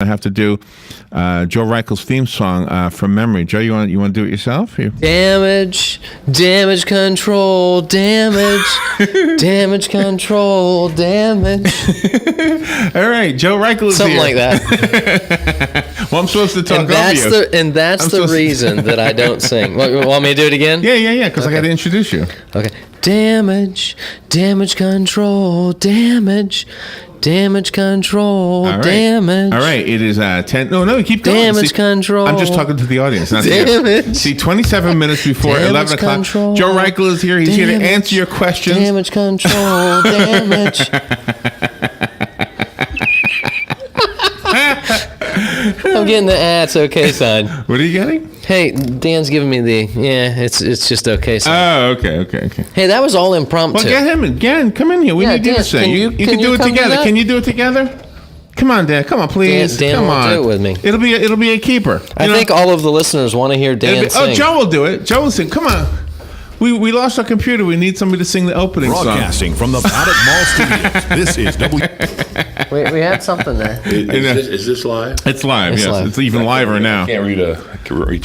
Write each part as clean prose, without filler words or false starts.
I have to do Joe Reichel's theme song from memory. Joe, you want to do it yourself? Damage control, damage control, damage. All right, Joe Reichel is Something here. like that. Well, I'm supposed to talk And that's over you. that's the reason that I don't sing. Want me to do it again? Yeah, because I got to introduce you. Okay. Damage control, damage control, All right. damage. All right, it is 10. No, keep going. Damage control. I'm just talking to the audience, not to you. Damage. See, 27 minutes before Damage 11 o'clock. control. Joe Reichel is here. He's here to Damage. answer your questions. Damage control, damage. I'm getting the it's okay sign. What are you getting? Hey, Dan's giving me the it's just okay sign. Oh, okay. Hey, that was all impromptu. Well, get him in. Dan, come in here. We Yeah, need you to Dan, sing. can You you- can can do you it come do together. that? Can you do it together? Come on, Dan. Come on, please. Dan come won't on. do it with me. It'll be a keeper. I think all of the listeners want to hear Dan sing. Joe will do it. Joe will sing. Come on. We lost our computer. We need somebody to sing the opening song. Broadcasting from the Paddock Mall Studios. This is Wait, we had something there. Is this live? It's live. It's Yes, live. it's even liver now. Can't reach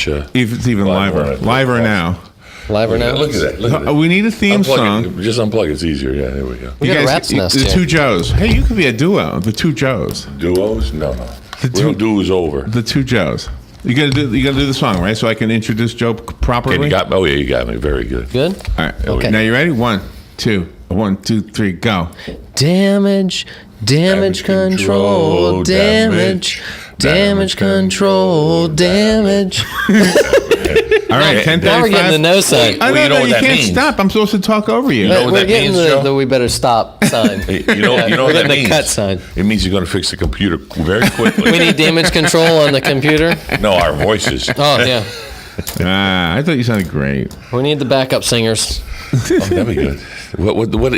a. It's even Live liver. on it. Liver now. Live or no? Look at that. Look at that. We need a theme song. Unplug it. Just unplug it. It's easier. Yeah, there we go. We got a rat's nest The here. two Joes. Hey, you could be a duo. The two Joes. Duos? No. The Real duos over. The two Joes. You gotta do the song, right? So I can introduce Joe properly. Okay, you got me. Very good. Good? All right. Okay. Now you ready? 1, 2, 1, 2, 3, go. Damage control, damage control, damage. All right, 10:35. Now we're getting the no sign. I Well, you know know what you that can't means. stop. I'm supposed to talk over you. know what We're that getting means, Joe? the we better stop sign. You know We're what that getting the means? cut sign. It means you're going to fix the computer very quickly. We need damage control on the computer. No, our voices. Oh, yeah. I thought you sounded great. We need the backup singers. Oh, that'd be good.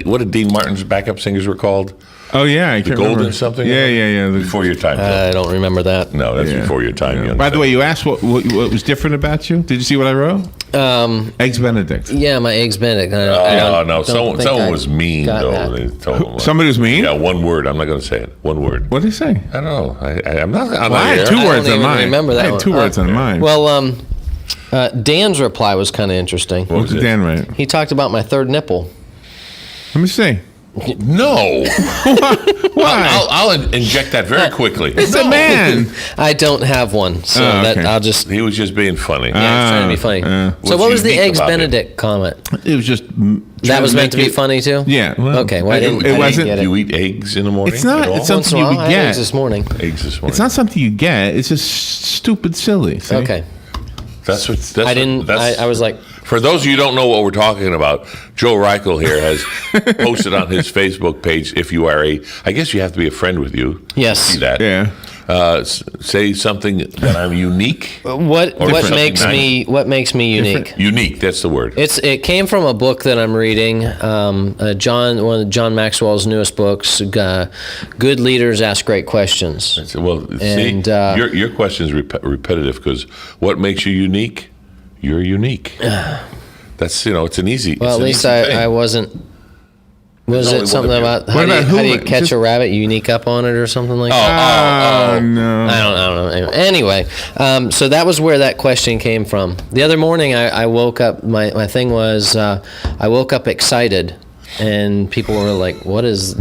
What did Dean Martin's backup singers were called? Oh yeah, I can't Golden remember. something? Yeah. Before your time. I don't remember that. No, that's Yeah. before your time. Yeah. You By the way, understand? you asked what was different about you. Did you see what I wrote? Eggs Benedict. Yeah, my eggs Benedict. No. Someone was mean, though. They told him, Somebody was mean? Yeah, one word. I'm not going to say it. One word. What did he say? I don't know. I'm not on Well, I had the two air. I words don't on even mine. remember that I had one. two words on mine. Well, Dan's reply was kind of interesting. what was did it? Dan write? He talked about my third nipple. Let me see. No. Why? I'll inject that very quickly. It's a man. I don't have one, so Oh, okay. that I'll just. He was just being funny. Yeah, it's trying to be funny. So What's what was the unique eggs about it? Benedict comment? It was just. That was meant to be funny too. Yeah. Well, Okay. Well, I didn't. It I didn't wasn't- get it. You eat eggs in the morning? It's not- at all? it's not- Once in a you while, would I had get. eggs this morning. Eggs this morning. It's not something you get. It's just stupid silly. See? Okay. That's what. That's I what- didn't. that's- I was like, For those of you who don't know what we're talking about, Joe Reichel here has posted on his Facebook page. If you are I guess you have to be a friend with you. Yes. See that? Yeah. Say something that I'm unique. what different. makes me unique? Unique. That's the word. It came from a book that I'm reading. One of John Maxwell's newest books. Good leaders ask great questions. Well, And, see, your question is repetitive because what makes you unique? You're unique. That's it's an easy. Well, it's at an least easy thing. I wasn't. Was There's it only something one of you. about What about how do you who- catch just- a rabbit? You unique up on it or something like that. Oh no. I don't know. Anyway, so that was where that question came from. The other morning, I woke up. My thing was I woke up excited, and people were like, "What is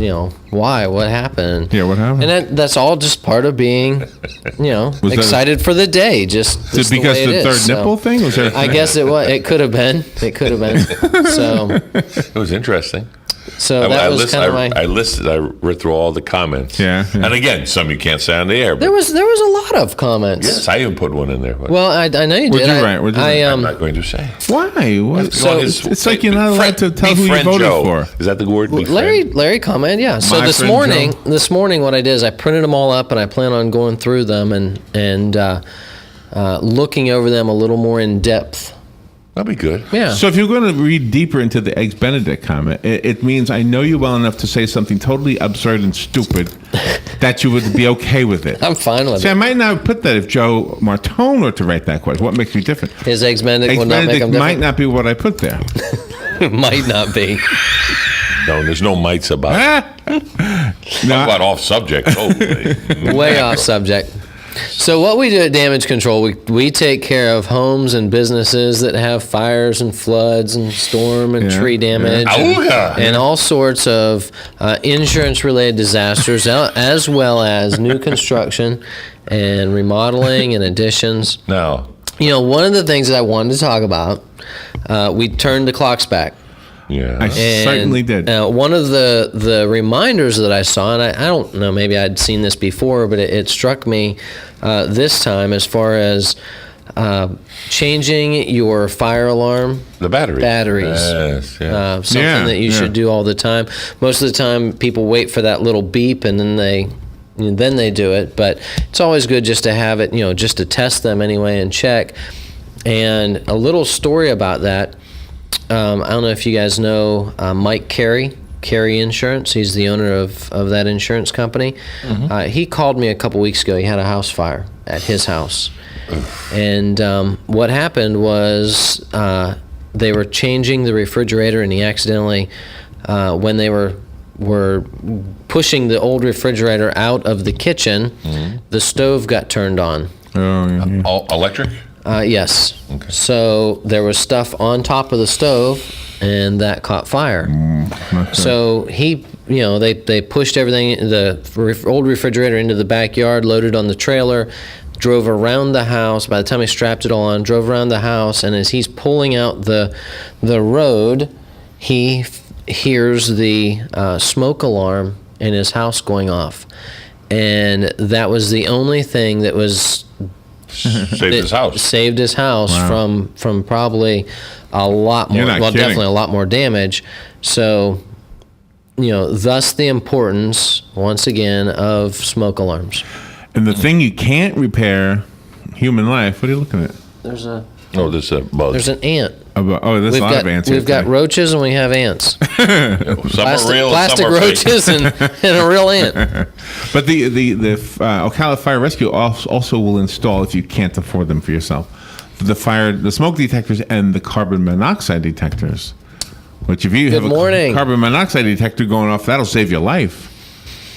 why? What happened?" Yeah, what happened? And that's all just part of being, that- excited for the day. Just Is it because way the it third is. nipple thing? Was there? I guess it was. It could have been. It could have been. So It was interesting. that was kind of my. I read through all the comments. Yeah. And again, some you can't say on the air. But There was a lot of comments. yes, I even put one in there. But Well, I know you What'd did. you write? What'd you write? I'm not going to say. Why? What? So- it's like you're not allowed to tell who you Befriend voted Joe. for. Is that the word? Larry commented, yeah. So My this friend morning, what I did is I printed them all up, and I plan on going through them and looking over them a little more in depth. That'd be good. Yeah. So if you're going to read deeper into the Eggs Benedict comment, it means I know you well enough to say something totally absurd and stupid that you would be okay with it. I'm fine with See, I it. might not put that if Joe Martone were to write that question. What makes me different? His eggs Benedict Eggs will not make Benedict him might different. not be what I put there. Might not be. No, there's no mites about it. No, Talk about off subject. Oh, Way off subject. So what we do at Damage Control, we take care of homes and businesses that have fires and floods and storm and Yeah, tree damage Auga! and all sorts of insurance-related disasters, as well as new construction and remodeling and additions. Now, You know, one of the things that I wanted to talk about, we turned the clocks back. yeah. I certainly did. One of the reminders that I saw, and I don't know, maybe I'd seen this before, but it struck me this time as far as changing your fire alarm The batteries. batteries. Yes, yeah. Something Yeah, that you yeah. should do all the time. Most of the time, people wait for that little beep and then they do it. But it's always good just to have it, just to test them anyway and check. And a little story about that. I don't know if you guys know Mike Carey Insurance. He's the owner of that insurance company. He called me a couple weeks ago. He had a house fire at his house. And what happened was they were changing the refrigerator, and he accidentally, when they were pushing the old refrigerator out of the kitchen, the stove got turned on. Oh, yeah. All electric? Yes. So there was stuff on top of the stove, and that caught fire. So he, they pushed everything, old refrigerator into the backyard, loaded on the trailer, drove around the house. By the time he strapped it all on, drove around the house, and as he's pulling out the road, he hears the smoke alarm in his house going off. And that was the only thing that was Saved that his house. saved his house Wow. from probably a lot more. You're not Well, kidding. definitely a lot more damage. So, thus the importance once again of smoke alarms. And the thing you can't repair, human life. What are you looking at? There's Oh, this is a bug. an ant. There's a lot of ants. We've got roaches and we have ants. Some are real, plastic some are fake. roaches and a real ant. But the Ocala Fire Rescue also will install, if you can't afford them for yourself, the smoke detectors and the carbon monoxide detectors. Which if you Good have morning. a carbon monoxide detector going off, that'll save your life.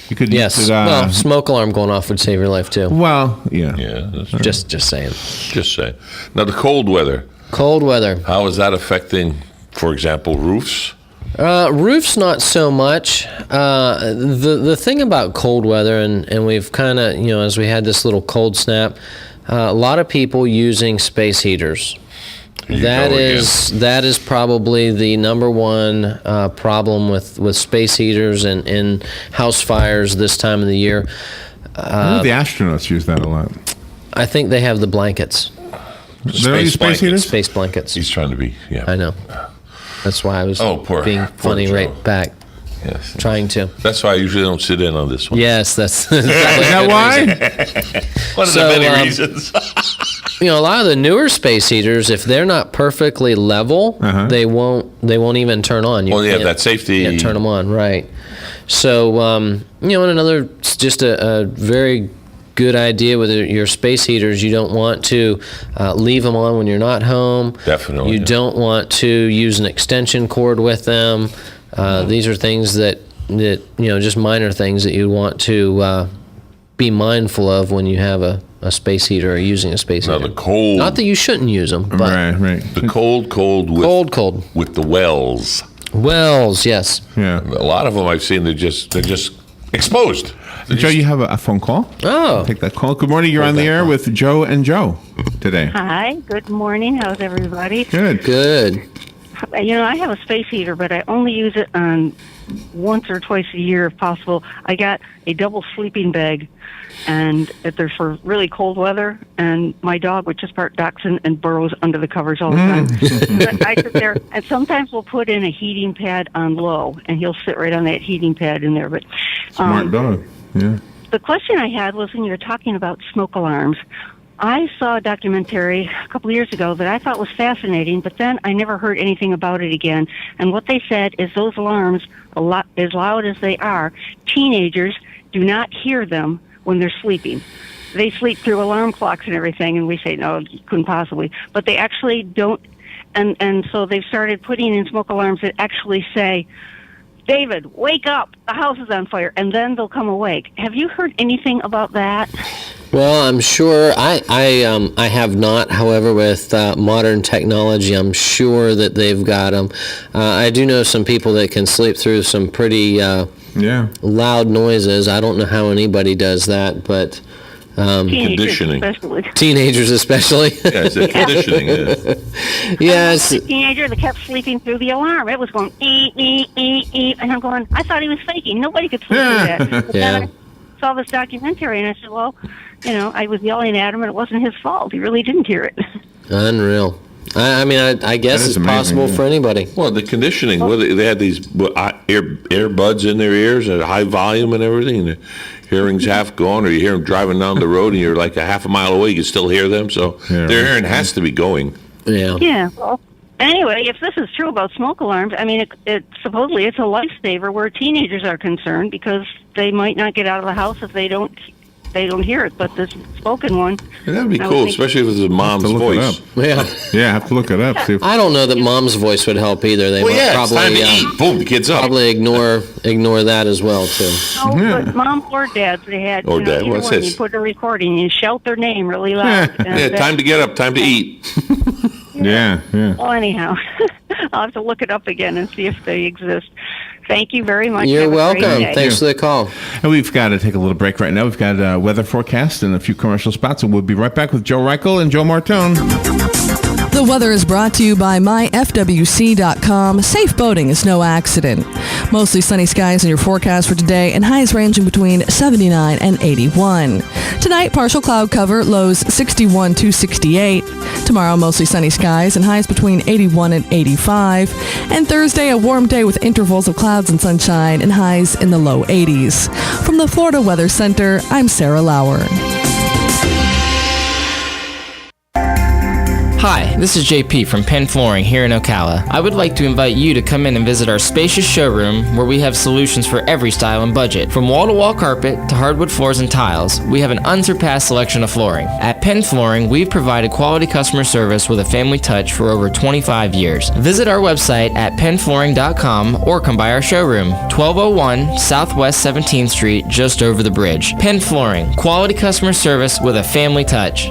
You could Yes. use it, Well, smoke alarm going off would save your life too. yeah. Yeah, that's Just saying. just say. Now, the cold weather, Cold weather. how is that affecting, for example, roofs? Roofs, not so much. The thing about cold weather, and we've kind of, as we had this little cold snap, a lot of people using space heaters. That is probably the number one problem with space heaters and house fires this time of the year. I think the astronauts use that a lot. I think they have the blankets, They don't use space blankets. heaters? space blankets. He's trying to be, I know. That's why I was poor being funny Joe. right back, Yes. trying to. That's why I usually don't sit in on this one. Yes, that's exactly Is that a good why? reason. One of So, the many um, reasons. A lot of the newer space heaters, if they're not perfectly level, they won't even turn on. You Well, they have can't- that safety. can't turn them on, right? So, and another, just a very good idea with your space heaters, you don't want to leave them on when you're not home. Definitely, You yeah. don't want to use an extension cord with them. These are things that just minor things that you want to be mindful of when you have a space heater or using a space Now, heater. the cold, Not that you shouldn't use them, but Right. the cold with, cold. with the wells. Wells, yes. Yeah. A lot of them I've seen, they're just exposed. Joe, you have a phone call? Oh, Take that call. Good morning. You're on the air with Joe and Joe today. Hi, good morning. How's everybody? Good. good. I have a space heater, but I only use it on once or twice a year if possible. I got a double sleeping bag, and they're for really cold weather, and my dog, which is part dachshund, and burrows under the covers all the time. But I sit there, and sometimes we'll put in a heating pad on low, and he'll sit right on that heating pad in there. But Smart dog. Yeah. the question I had was when you were talking about smoke alarms. I saw a documentary a couple of years ago that I thought was fascinating, but then I never heard anything about it again. And what they said is those alarms, as loud as they are, teenagers do not hear them when they're sleeping. They sleep through alarm clocks and everything, and we say, no, you couldn't possibly. But they actually don't, and so they've started putting in smoke alarms that actually say, David, wake up, the house is on fire, and then they'll come awake. Have you heard anything about that? Well, I'm sure I have not. However, with modern technology, I'm sure that they've got them. I do know some people that can sleep through some pretty loud noises. I don't know how anybody does that, but Conditioning. teenagers especially. Yeah, it's the conditioning. Yes. A teenager that kept sleeping through the alarm. It was going ee, ee, ee, ee, and I'm going, I thought he was faking. Nobody could sleep through that. But then I saw this documentary, and I said, well, I was yelling at him, and it wasn't his fault. He really didn't hear it. Unreal. I mean, I guess it's amazing, possible for anybody. Well, the conditioning, they had these earbuds in their ears at high volume and everything, and the hearing's half gone, or you hear them driving down the road and you're like a half a mile away, you can still hear them, so their hearing has to be going. Yeah. Yeah, well, anyway, if this is true about smoke alarms, I mean, it supposedly it's a lifesaver where teenagers are concerned because they might not get out of the house if they don't hear it. But this spoken one, And that'd be I would cool, think- especially if it's a mom's To look it voice. up. Yeah. Yeah, I have to look it up. See if, I don't know that mom's voice would help either. They Well, might yeah, it's time probably to eat. Boom, the kid's up. probably ignore that as well too. No, but mom or dad, they had. Or dad, either what's one, this? You put a recording, you shout their name really loud. and Yeah, that- time to get up, time to eat. yeah. Well, anyhow, I'll have to look it up again and see if they exist. Thank you very much. You're Have a great welcome. day. Thanks for the call. And we've got to take a little break right now. We've got a weather forecast and a few commercial spots, and we'll be right back with Joe Reichel and Joe Martone. The weather is brought to you by myfwc.com. Safe boating is no accident. Mostly sunny skies in your forecast for today, and highs ranging between 79 and 81. Tonight, partial cloud cover, lows 61 to 68. Tomorrow, mostly sunny skies and highs between 81 and 85. And Thursday, a warm day with intervals of clouds and sunshine and highs in the low 80s. From the Florida Weather Center, I'm Sarah Lauer. Hi, this is JP from Penn Flooring here in Ocala. I would like to invite you to come in and visit our spacious showroom where we have solutions for every style and budget. From wall-to-wall carpet to hardwood floors and tiles, we have an unsurpassed selection of flooring. At Penn Flooring, we've provided quality customer service with a family touch for over 25 years. Visit our website at pennflooring.com or come by our showroom, 1201 Southwest 17th Street, just over the bridge. Penn Flooring, quality customer service with a family touch.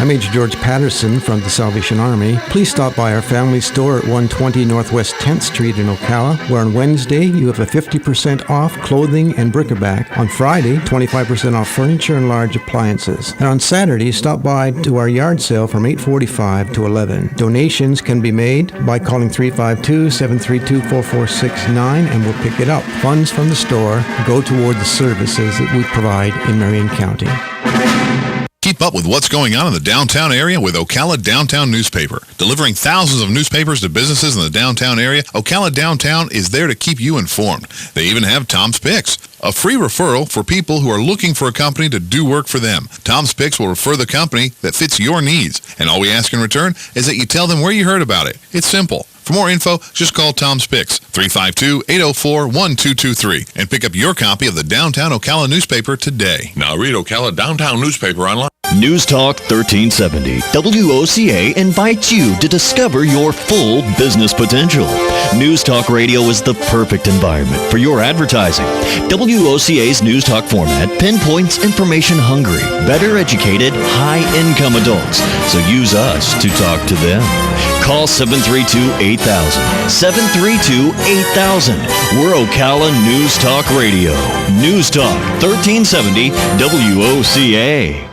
I'm Major George Patterson from the Salvation Army. Please stop by our family store at 120 Northwest 10th Street in Ocala, where on Wednesday you have a 50% off clothing and bric-a-brac. On Friday, 25% off furniture and large appliances. And on Saturday, stop by to our yard sale from 8:45 to 11. Donations can be made by calling 352-732-4469 and we'll pick it up. Funds from the store go toward the services that we provide in Marion County. Keep up with what's going on in the downtown area with Ocala Downtown Newspaper. Delivering thousands of newspapers to businesses in the downtown area, Ocala Downtown is there to keep you informed. They even have Tom's Picks, a free referral for people who are looking for a company to do work for them. Tom's Picks will refer the company that fits your needs, and all we ask in return is that you tell them where you heard about it. It's simple. For more info, just call Tom's Picks, 352-804-1223, and pick up your copy of the Downtown Ocala newspaper today. Now read Ocala Downtown Newspaper online. News Talk 1370, WOCA invites you to discover your full business potential. News Talk Radio is the perfect environment for your advertising. WOCA's News Talk format pinpoints information-hungry, better educated, high-income adults, so use us to talk to them. Call 732-8000. 732-8000. We're Ocala News Talk Radio. News Talk 1370 WOCA.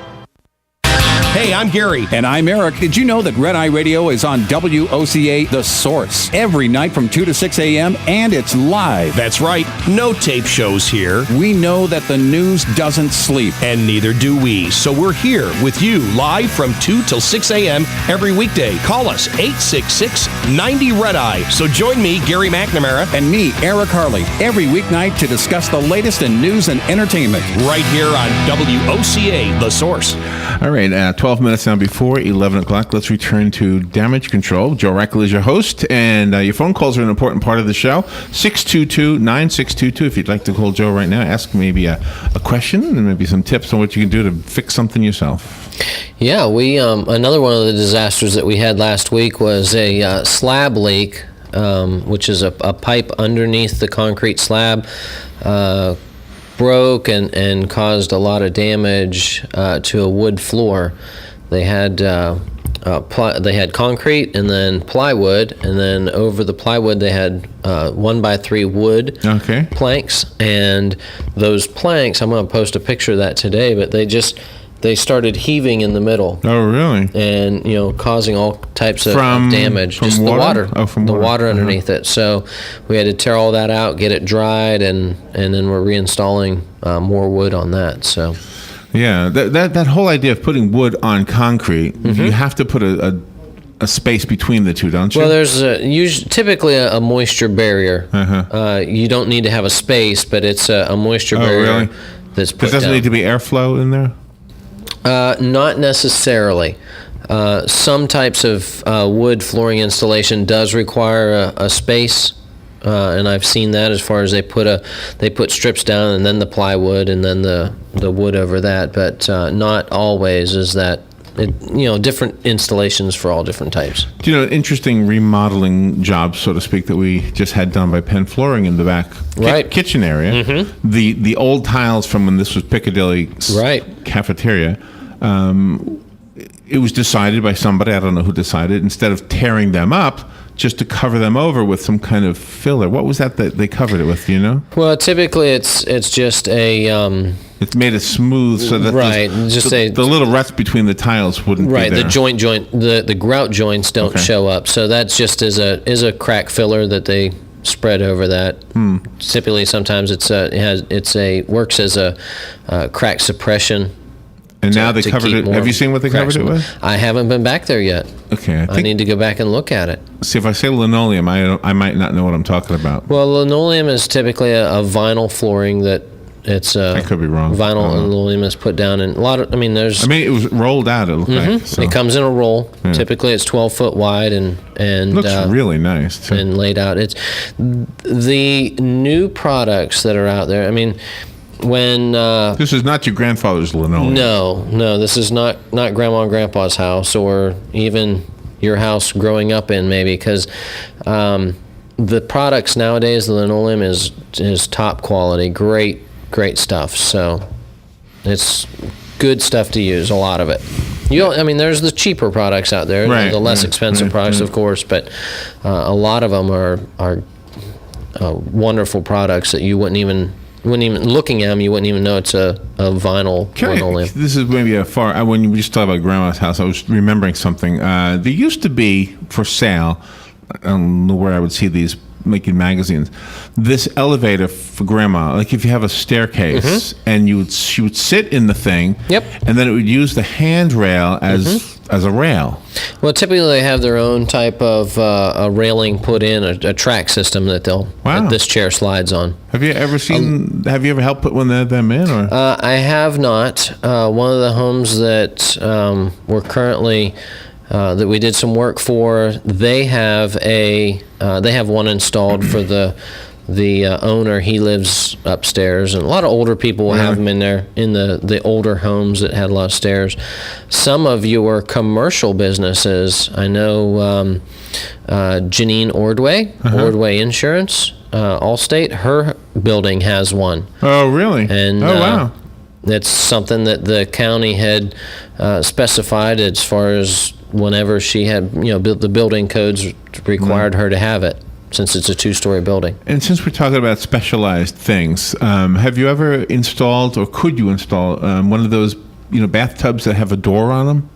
Hey, I'm Gary. And I'm Eric. Did you know that Red Eye Radio is on WOCA The Source every night from 2 to 6 a.m. and it's live? That's right. No tape shows here. We know that the news doesn't sleep. And neither do we. So we're here with you live from 2 till 6 a.m. every weekday. Call us 866-90-RED-EYE. So join me, Gary McNamara. And me, Eric Harley, every weeknight to discuss the latest in news and entertainment. Right here on WOCA The Source. All right, 12 minutes now before 11 o'clock. Let's return to damage control. Joe Reichel is your host, and your phone calls are an important part of the show. 622-9622. If you'd like to call Joe right now, ask maybe a question and maybe some tips on what you can do to fix something yourself. Yeah, we another one of the disasters that we had last week was a slab leak, which is a pipe underneath the concrete slab. broke and caused a lot of damage to a wood floor. They had they had concrete and then plywood, and then over the plywood they had 1x3 wood planks. And those planks, I'm going to post a picture of that today, but they started heaving in the middle. Oh, really? And causing all types of damage. From just water? The water. Oh, from the water. underneath it. So we had to tear all that out, get it dried, and then we're reinstalling more wood on that. So. Yeah, that whole idea of putting wood on concrete, you have to put a space between the two, don't you? Well, there's typically a moisture barrier. You don't need to have a space, but it's a moisture barrier really? that's put Doesn't down. need to be airflow in there? Not necessarily. Some types of wood flooring installation does require a space. And I've seen that as far as they put strips down and then the plywood and then the wood over that, but not always is that. Different installations for all different types. Do you know, interesting remodeling job, so to speak, that we just had done by Penn Flooring in the back kitchen area. The old tiles from when this was Piccadilly cafeteria. It was decided by somebody, I don't know who decided, instead of tearing them up, just to cover them over with some kind of filler. What was that they covered it with, do you know? Well, typically it's just a... it's made it smooth so that the little ruts between the tiles wouldn't be there. The joint, the grout joints don't show up. So that's just is a crack filler that they spread over that. Typically, sometimes works as a crack suppression. And now they covered it. Have you seen what they covered it with? I haven't been back there yet. Okay, I need to go back and look at it. See, if I say linoleum, I might not know what I'm talking about. Well, linoleum is typically a vinyl flooring that it's. I could be wrong. Vinyl linoleum is put down in a lot of. it was rolled out. It looked like. So. It comes in a roll. Yeah. Typically, it's 12 foot wide and looks really nice too. And laid out. It's the new products that are out there. When this is not your grandfather's linoleum. No, this is not Grandma and Grandpa's house or even your house growing up in, maybe, because the products nowadays, the linoleum is top quality, great stuff. So it's good stuff to use, a lot of it. There's the cheaper products out there, the less expensive products, of course, but a lot of them are wonderful products that you wouldn't even looking at them, you wouldn't even know it's a vinyl linoleum. This is maybe when you just talked about Grandma's house, I was remembering something. There used to be for sale, I don't know where I would see these making magazines, this elevator for Grandma, like if you have a staircase and she would sit in the thing, and then it would use the handrail as a rail. Well, typically they have their own type of a railing put in, a track system that that this chair slides on. Have you ever seen? Have you ever helped put one of them in? Or I have not. One of the homes that we're currently that we did some work for, they have one installed for the owner. He lives upstairs, and a lot of older people will have them in there in the older homes that had a lot of stairs. Some of your commercial businesses, I know Janine Ordway, Ordway Insurance, Allstate, her building has one. Oh, really? And wow. That's something that the county had specified as far as whenever she had, the building codes required her to have it, since it's a 2-story building. And since we're talking about specialized things, have you ever installed, or could you install one of those, bathtubs that have a door on them?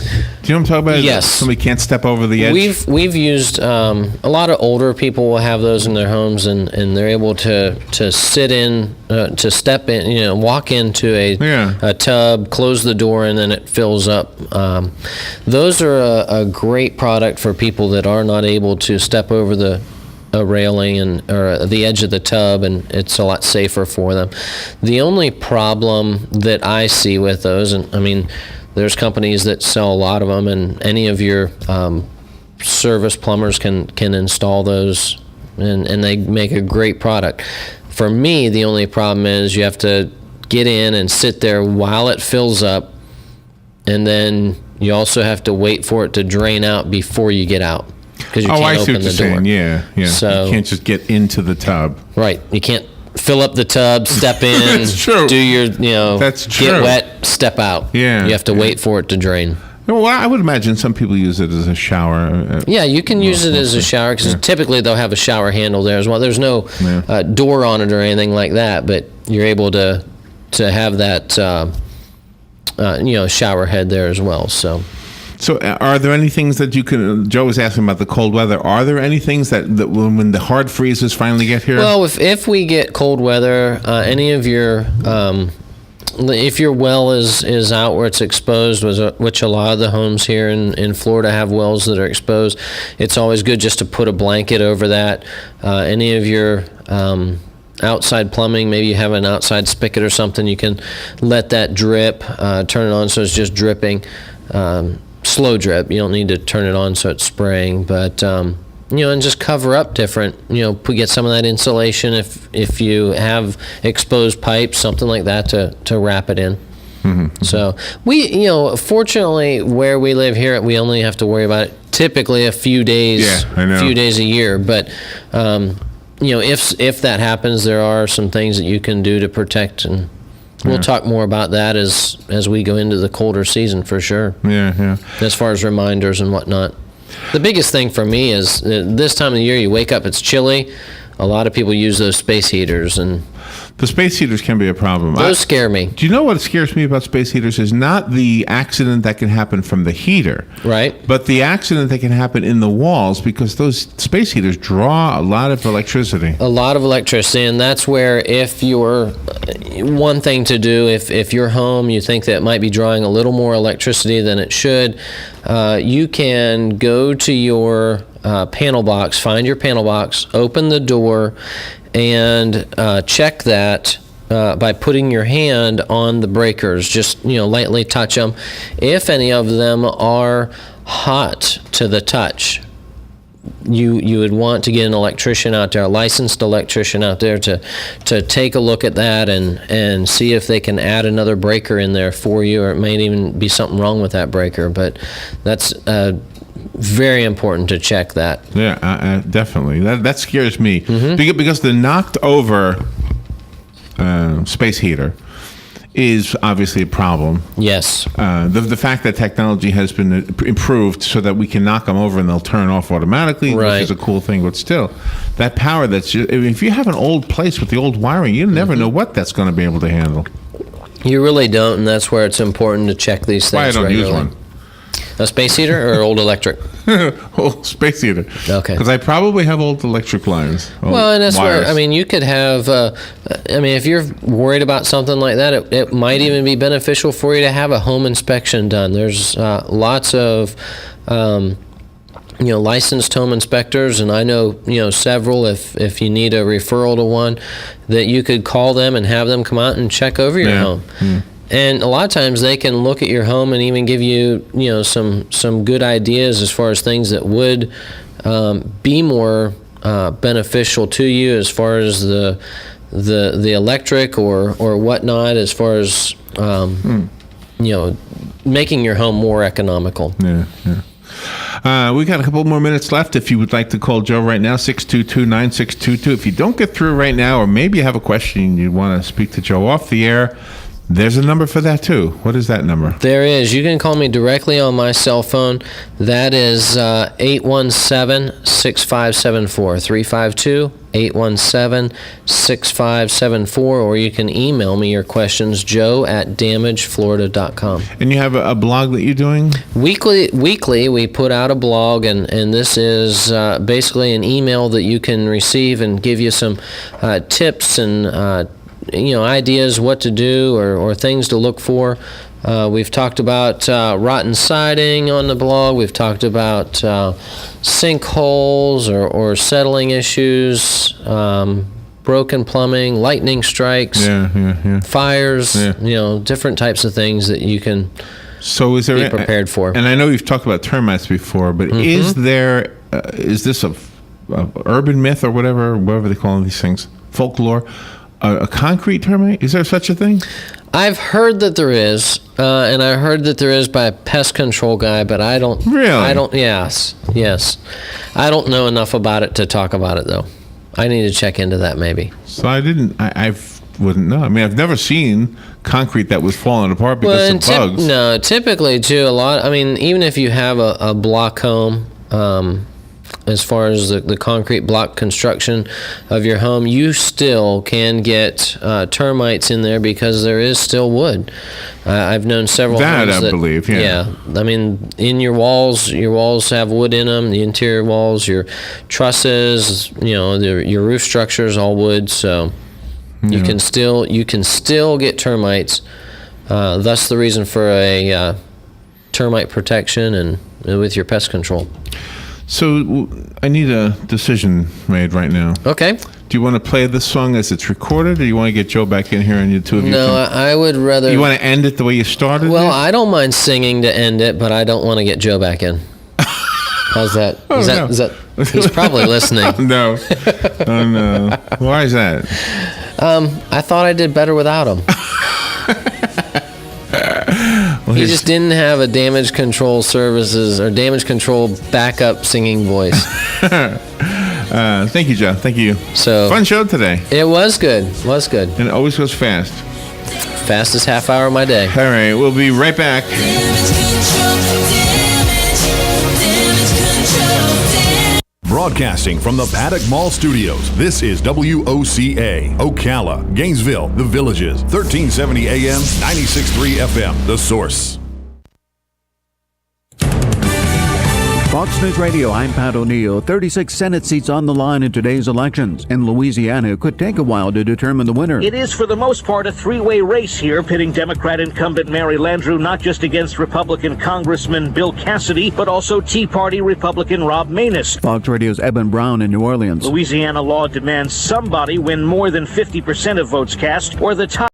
Do you know what I'm talking about? Yes. Somebody can't step over the edge? We've used, a lot of older people will have those in their homes, and they're able to sit in, to step in, walk into a tub, close the door, and then it fills up. Those are a great product for people that are not able to step over a railing or the edge of the tub, and it's a lot safer for them. The only problem that I see with those, there's companies that sell a lot of them, and any of your service plumbers can install those, and they make a great product. For me, the only problem is you have to get in and sit there while it fills up, and then you also have to wait for it to drain out before you get out, because you can't open the door. Yeah. So you can't just get into the tub. Right. You can't fill up the tub, step in, That's true. do your, That's true. get wet, step out. Yeah. You have to wait for it to drain. Well, I would imagine some people use it as a shower. Yeah, you can use it as a shower because typically they'll have a shower handle there as well. There's no door on it or anything like that, but you're able to have that shower head there as well. So are there any things that you can? Joe was asking about the cold weather. Are there any things that when the hard freezes finally get here? Well, if we get cold weather, any of your if your well is out where it's exposed, which a lot of the homes here in Florida have wells that are exposed, it's always good just to put a blanket over that. Any of your outside plumbing, maybe you have an outside spigot or something, you can let that drip, turn it on so it's just dripping, slow drip. You don't need to turn it on so it's spraying, but and just cover up different, get some of that insulation if you have exposed pipes, something like that to wrap it in. Mm-hmm. So we, fortunately where we live here, we only have to worry about it typically a few days a year. But, if that happens, there are some things that you can do to protect, and we'll talk more about that as we go into the colder season for sure. Yeah. As far as reminders and whatnot. The biggest thing for me is this time of the year, you wake up, it's chilly. A lot of people use those space heaters, and the space heaters can be a problem. Those scare me. Do you know what scares me about space heaters is not the accident that can happen from the heater, right? But the accident that can happen in the walls, because those space heaters draw a lot of electricity. And that's where if you're one thing to do, if your home you think that it might be drawing a little more electricity than it should, you can go to your panel box, find your panel box, open the door, and check that by putting your hand on the breakers. Just lightly touch them. If any of them are hot to the touch, you would want to get an electrician out there, a licensed electrician out there to take a look at that and see if they can add another breaker in there for you, or it may even be something wrong with that breaker. But that's very important to check that. Yeah, definitely. That scares me Mm-hmm. because the knocked over space heater is obviously a problem. Yes. The fact that technology has been improved so that we can knock them over and they'll turn off automatically, right, which is a cool thing. But still, that power if you have an old place with the old wiring, you never know what that's going to be able to handle. You really don't, and that's where it's important to check these things. Why I don't regularly. use one. A space heater or old electric? Old space heater. Okay. Because I probably have old electric lines. Well, and that's wires. where, you could have, if you're worried about something like that, it might even be beneficial for you to have a home inspection done. There's lots of, licensed home inspectors, and I know, several, if you need a referral to one, that you could call them and have them come out and check over your home. Mm. And a lot of times they can look at your home and even give you, some good ideas as far as things that would be more beneficial to you as far as the electric or whatnot, as far as making your home more economical. Yeah. We got a couple more minutes left. If you would like to call Joe right now, 622-9622. If you don't get through right now, or maybe you have a question you want to speak to Joe off the air, there's a number for that too. What is that number? There is. You can call me directly on my cell phone. That is 817-6574, 352-817-6574, or you can email me your questions, joe@damageflorida.com. And you have a blog that you're doing? Weekly, we put out a blog, and this is basically an email that you can receive and give you some tips and ideas what to do or things to look for. We've talked about rotten siding on the blog. We've talked about sinkholes or settling issues, broken plumbing, lightning strikes, fires, different types of things that you can be prepared for. And I know you've talked about termites before, but is this a urban myth or whatever they call these things, folklore? A concrete termite? Is there such a thing? I've heard that there is, and I heard that there is by a pest control guy, but I don't. Really? I don't. Yes. I don't know enough about it to talk about it, though. I need to check into that maybe. So I wouldn't know. I mean, I've never seen concrete that was falling apart because of bugs. No, typically too, even if you have a block home, as far as the concrete block construction of your home, you still can get termites in there because there is still wood. I've known several homes I believe, yeah. Yeah, I mean, in your walls have wood in them, the interior walls, your trusses, your roof structure is all wood, so you can still get termites. Thus the reason for a termite protection and with your pest control. So I need a decision made right now. Okay. Do you want to play this song as it's recorded, or do you want to get Joe back in here and you two of you? No, I would rather. You want to end it the way you started? Well, I don't mind singing to end it, but I don't want to get Joe back in. How's that? Is that? He's probably listening. No. Oh no. Why is that? I thought I did better without him. He just didn't have a damage control services or damage control backup singing voice. Thank you, Joe. Thank you. So fun show today. It was good. And it always goes fast. Fastest half hour of my day. All right, we'll be right back. Broadcasting from the Paddock Mall Studios, this is WOCA, Ocala, Gainesville, The Villages, 1370 AM, 96.3 FM, The Source. Fox News Radio, I'm Pat O'Neill. 36 Senate seats on the line in today's elections. In Louisiana, it could take a while to determine the winner. It is, for the most part, a three-way race here, pitting Democrat incumbent Mary Landrieu not just against Republican Congressman Bill Cassidy, but also Tea Party Republican Rob Maness. Fox Radio's Eben Brown in New Orleans. Louisiana law demands somebody win more than 50% of votes cast, or the top